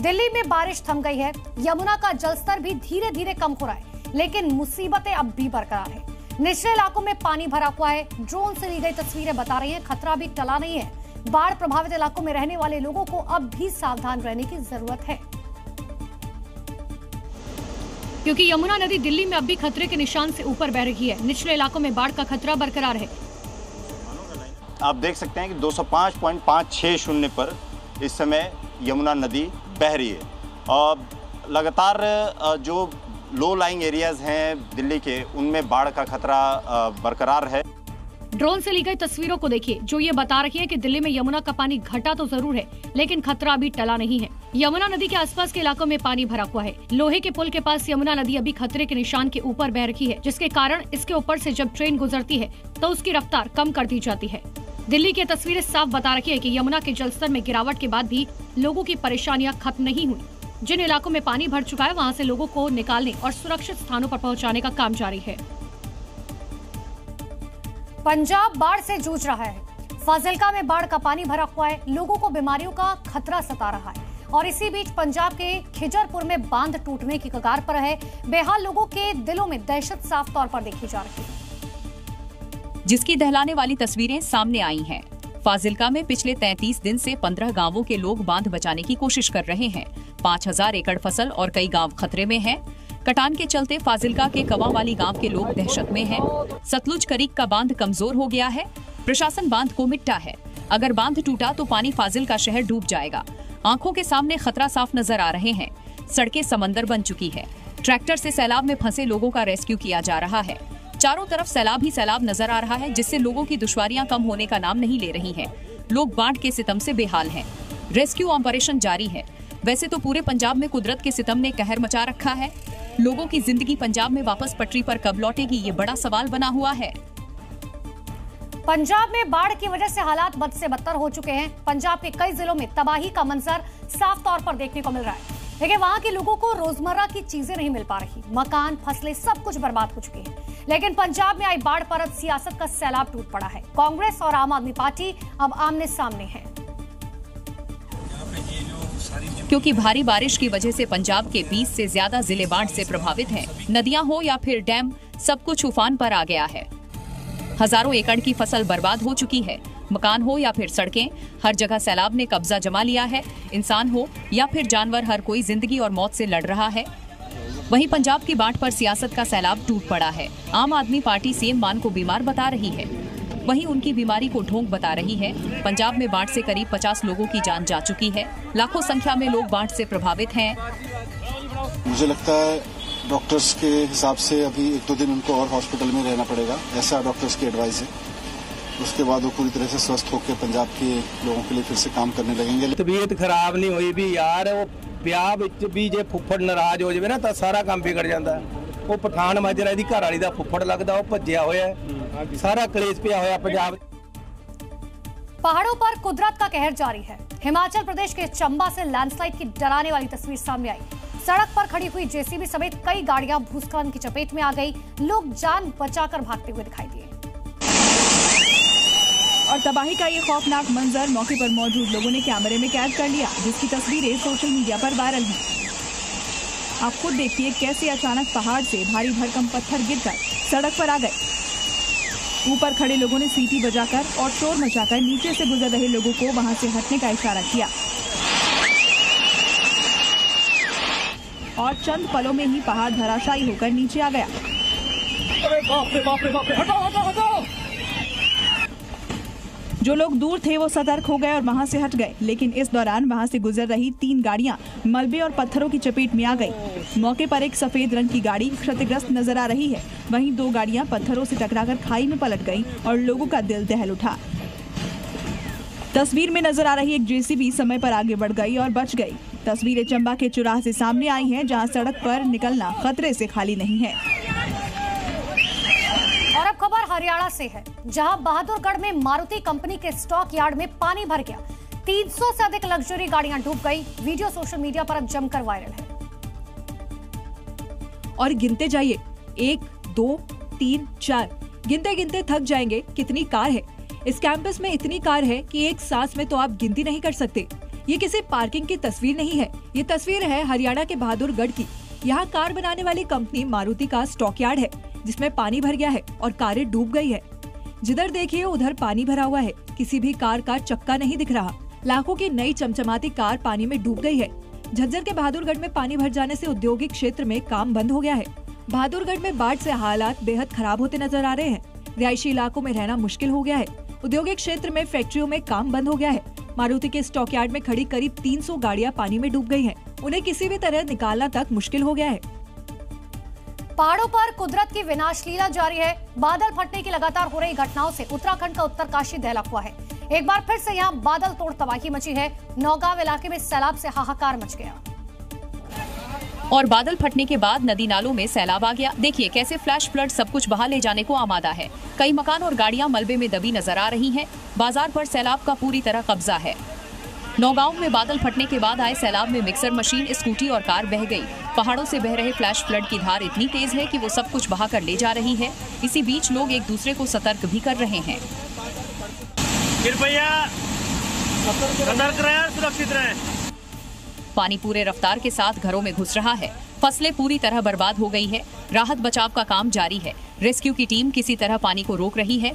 दिल्ली में बारिश थम गई है, यमुना का जलस्तर भी धीरे धीरे कम हो रहा है, लेकिन मुसीबतें अब भी बरकरार है। निचले इलाकों में पानी भरा हुआ है। ड्रोन से ली गई तस्वीरें बता रही हैं खतरा भी टला नहीं है। बाढ़ प्रभावित इलाकों में रहने वाले लोगों को अब भी सावधान रहने की जरूरत है, क्योंकि यमुना नदी दिल्ली में अब भी खतरे के निशान से ऊपर बह रही है। निचले इलाकों में बाढ़ का खतरा बरकरार है। आप देख सकते हैं कि 205.560 पर इस समय यमुना नदी बह रही है और लगातार जो लो लाइंग एरियाज हैं दिल्ली के, उनमें बाढ़ का खतरा बरकरार है। ड्रोन से ली गई तस्वीरों को देखिए, जो ये बता रही है कि दिल्ली में यमुना का पानी घटा तो जरूर है, लेकिन खतरा अभी टला नहीं है। यमुना नदी के आसपास के इलाकों में पानी भरा हुआ है। लोहे के पुल के पास यमुना नदी अभी खतरे के निशान के ऊपर बह रही है, जिसके कारण इसके ऊपर से जब ट्रेन गुजरती है तो उसकी रफ्तार कम कर दी जाती है। दिल्ली की तस्वीरें साफ बता रही है कि यमुना के जलस्तर में गिरावट के बाद भी लोगों की परेशानियां खत्म नहीं हुई। जिन इलाकों में पानी भर चुका है, वहां से लोगों को निकालने और सुरक्षित स्थानों पर पहुंचाने का काम जारी है। पंजाब बाढ़ से जूझ रहा है। फाजिल्का में बाढ़ का पानी भरा हुआ है, लोगों को बीमारियों का खतरा सता रहा है। और इसी बीच पंजाब के खिजरपुर में बांध टूटने की कगार पर है। बेहाल लोगों के दिलों में दहशत साफ तौर पर देखी जा रही है, जिसकी दहलाने वाली तस्वीरें सामने आई हैं। फाजिल्का में पिछले 33 दिन से 15 गांवों के लोग बांध बचाने की कोशिश कर रहे हैं। 5000 एकड़ फसल और कई गांव खतरे में हैं। कटान के चलते फाजिल्का के कवावाली गांव के लोग दहशत में हैं। सतलुज करीक का बांध कमजोर हो गया है। प्रशासन बांध को मिट्टा है। अगर बांध टूटा तो पानी फाजिल्का शहर डूब जाएगा। आंखों के सामने खतरा साफ नजर आ रहे हैं। सड़कें समंदर बन चुकी है। ट्रैक्टर से सैलाब में फंसे लोगों का रेस्क्यू किया जा रहा है। चारों तरफ सैलाब ही सैलाब नजर आ रहा है, जिससे लोगों की दुश्वारियां कम होने का नाम नहीं ले रही हैं। लोग बाढ़ के सितम से बेहाल हैं। रेस्क्यू ऑपरेशन जारी है। वैसे तो पूरे पंजाब में कुदरत के सितम ने कहर मचा रखा है। लोगों की जिंदगी पंजाब में वापस पटरी पर कब लौटेगी, ये बड़ा सवाल बना हुआ है। पंजाब में बाढ़ की वजह से हालात बद से बदतर हो चुके हैं। पंजाब के कई जिलों में तबाही का मंजर साफ तौर पर देखने को मिल रहा है, लेकिन वहां के लोगों को रोजमर्रा की चीजें नहीं मिल पा रही। मकान, फसलें सब कुछ बर्बाद हो चुके हैं। लेकिन पंजाब में आई बाढ़ पर अब सियासत का सैलाब टूट पड़ा है। कांग्रेस और आम आदमी पार्टी अब आमने सामने है, क्योंकि भारी बारिश की वजह से पंजाब के 20 से ज्यादा जिले बाढ़ से प्रभावित हैं। नदियां हो या फिर डैम, सब कुछ उफान पर आ गया है। हजारों एकड़ की फसल बर्बाद हो चुकी है। मकान हो या फिर सड़कें, हर जगह सैलाब ने कब्जा जमा लिया है। इंसान हो या फिर जानवर, हर कोई जिंदगी और मौत से लड़ रहा है। वहीं पंजाब की बाढ़ पर सियासत का सैलाब टूट पड़ा है। आम आदमी पार्टी सीएम मान को बीमार बता रही है, वहीं उनकी बीमारी को ढोंग बता रही है। पंजाब में बाढ़ से करीब 50 लोगों की जान जा चुकी है। लाखों संख्या में लोग बाढ़ से प्रभावित हैं। मुझे लगता है डॉक्टर्स के हिसाब से अभी 1-2 दिन उनको और हॉस्पिटल में रहना पड़ेगा, ऐसा डॉक्टर्स की एडवाइस है। उसके बाद वो पूरी तरह से स्वस्थ होकर पंजाब के लोगों के लिए फिर से काम करने लगेंगे। तबीयत खराब नहीं हुई भी यार, वो ਵਿਆਹ ਵਿੱਚ ਵੀ ਜੇ ਫੁੱਫੜ ਨਾਰਾਜ਼ ਹੋ ਜਾਵੇ ਨਾ ਤਾਂ ਸਾਰਾ ਕੰਮ ਵਿਗੜ ਜਾਂਦਾ। ਉਹ ਪਠਾਨ ਮਾਜਰਾ ਦੀ ਘਰ ਵਾਲੀ ਦਾ ਫੁੱਫੜ ਲੱਗਦਾ, ਉਹ ਭੱਜਿਆ ਹੋਇਆ ਹੈ। ਸਾਰਾ ਕਲੇਸ਼ ਪਿਆ ਹੋਇਆ पंजाब। पहाड़ों पर कुदरत का कहर जारी है। हिमाचल प्रदेश के चंबा से लैंडस्लाइड की डराने वाली तस्वीर सामने आई। सड़क पर खड़ी हुई जेसीबी समेत कई गाड़ियां भूस्खलन की चपेट में आ गई। लोग जान बचाकर भागते हुए दिखाई दिए और तबाही का ये खौफनाक मंजर मौके पर मौजूद लोगों ने कैमरे में कैद कर लिया, जिसकी तस्वीरें सोशल मीडिया पर वायरल हैं। आप खुद देखिए कैसे अचानक पहाड़ से भारी भरकम पत्थर गिरकर सड़क पर आ गए। ऊपर खड़े लोगों ने सीटी बजाकर और शोर मचाकर नीचे से गुजर रहे लोगों को वहां से हटने का इशारा किया और चंद पलों में ही पहाड़ धराशायी होकर नीचे आ गया। अरे बाप रे बाप रे बाप रे, हटाओ हटाओ हटाओ। जो लोग दूर थे वो सतर्क हो गए और वहां से हट गए, लेकिन इस दौरान वहां से गुजर रही 3 गाड़ियां मलबे और पत्थरों की चपेट में आ गई। मौके पर एक सफेद रंग की गाड़ी क्षतिग्रस्त नजर आ रही है, वहीं 2 गाड़ियां पत्थरों से टकराकर खाई में पलट गईं और लोगों का दिल दहल उठा। तस्वीर में नजर आ रही एक जेसीबी समय पर आगे बढ़ गई और बच गई। तस्वीरें चंबा के चौराहे से सामने आई हैं, जहां सड़क पर निकलना खतरे से खाली नहीं है। और अब खबर हरियाणा से है, जहां बहादुरगढ़ में मारुति कंपनी के स्टॉक यार्ड में पानी भर गया। 300 से अधिक लग्जरी गाड़ियां डूब गई। वीडियो सोशल मीडिया पर अब जमकर वायरल है। और गिनते जाइए, 1, 2, 3, 4, गिनते गिनते थक जाएंगे। कितनी कार है इस कैंपस में, इतनी कार है कि एक सांस में तो आप गिनती नहीं कर सकते। ये किसी पार्किंग की तस्वीर नहीं है, ये तस्वीर है हरियाणा के बहादुरगढ़ की। यहाँ कार बनाने वाली कंपनी मारुति का स्टॉक यार्ड है, जिसमें पानी भर गया है और कारें डूब गई है। जिधर देखिए उधर पानी भरा हुआ है, किसी भी कार का चक्का नहीं दिख रहा। लाखों की नई चमचमाती कार पानी में डूब गई है। झज्जर के बहादुरगढ़ में पानी भर जाने से औद्योगिक क्षेत्र में काम बंद हो गया है। बहादुरगढ़ में बाढ़ से हालात बेहद खराब होते नजर आ रहे हैं। रिहायशी इलाकों में रहना मुश्किल हो गया है। औद्योगिक क्षेत्र में फैक्ट्रियों में काम बंद हो गया है। मारुति के स्टॉक यार्ड में खड़ी करीब 300 गाड़ियां पानी में डूब गई हैं। उन्हें किसी भी तरह निकालना तक मुश्किल हो गया है। पहाड़ों पर कुदरत की विनाश लीला जारी है। बादल फटने की लगातार हो रही घटनाओं से उत्तराखंड का उत्तरकाशी दहला हुआ है। एक बार फिर से यहाँ बादल तोड़ तबाही मची है। नौगांव इलाके में सैलाब से हाहाकार मच गया और बादल फटने के बाद नदी नालों में सैलाब आ गया। देखिए कैसे फ्लैश फ्लड सब कुछ बहा ले जाने को आमादा है। कई मकान और गाड़ियां मलबे में दबी नजर आ रही हैं। बाजार पर सैलाब का पूरी तरह कब्जा है। नौगांव में बादल फटने के बाद आए सैलाब में मिक्सर मशीन, स्कूटी और कार बह गई। पहाड़ों से बह रहे फ्लैश फ्लड की धार इतनी तेज है कि वो सब कुछ बहा कर ले जा रही है। इसी बीच लोग एक दूसरे को सतर्क भी कर रहे हैं। कृपया सतर्क रहें, सुरक्षित रहें। पानी पूरे रफ्तार के साथ घरों में घुस रहा है। फसलें पूरी तरह बर्बाद हो गई है। राहत बचाव का काम जारी है। रेस्क्यू की टीम किसी तरह पानी को रोक रही है।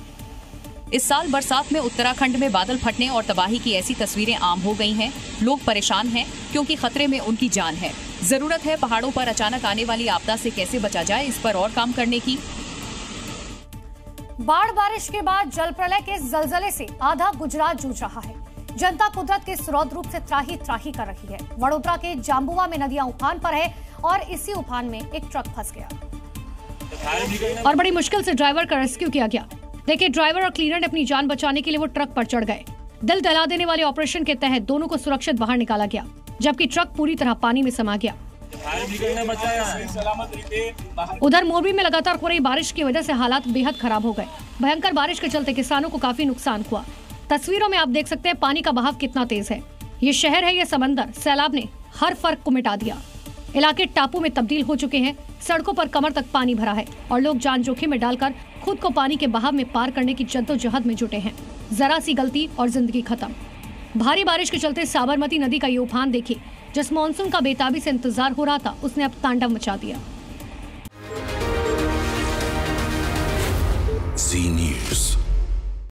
इस साल बरसात में उत्तराखंड में बादल फटने और तबाही की ऐसी तस्वीरें आम हो गई हैं। लोग परेशान हैं क्योंकि खतरे में उनकी जान है। जरूरत है पहाड़ों पर अचानक आने वाली आपदा से कैसे बचा जाए, इस पर और काम करने की। बाढ़ बारिश के बाद जल प्रलय के जलजले से आधा गुजरात जूझ रहा है। जनता कुदरत के रौद्र रूप से त्राही त्राही कर रही है। वडोदरा के जांबुआ में नदियां उफान पर है और इसी उफान में एक ट्रक फंस गया और बड़ी मुश्किल से ड्राइवर का रेस्क्यू किया गया। देखिए, ड्राइवर और क्लीनर ने अपनी जान बचाने के लिए वो ट्रक पर चढ़ गए। दिल दहला देने वाले ऑपरेशन के तहत दोनों को सुरक्षित बाहर निकाला गया, जबकि ट्रक पूरी तरह पानी में समा गया। उधर मोरबी में लगातार हो रही बारिश की वजह से हालात बेहद खराब हो गए। भयंकर बारिश के चलते किसानों को काफी नुकसान हुआ। तस्वीरों में आप देख सकते हैं पानी का बहाव कितना तेज है। ये शहर है, ये समंदर। सैलाब ने हर फर्क को मिटा दिया। इलाके टापू में तब्दील हो चुके हैं। सड़कों पर कमर तक पानी भरा है और लोग जान जोखिम में डालकर खुद को पानी के बहाव में पार करने की जद्दोजहद में जुटे हैं। जरा सी गलती और जिंदगी खत्म। भारी बारिश के चलते साबरमती नदी का ये उफान देखिए, जिस मॉनसून का बेताबी से इंतजार हो रहा था, उसने अब तांडव मचा दिया। Zee News।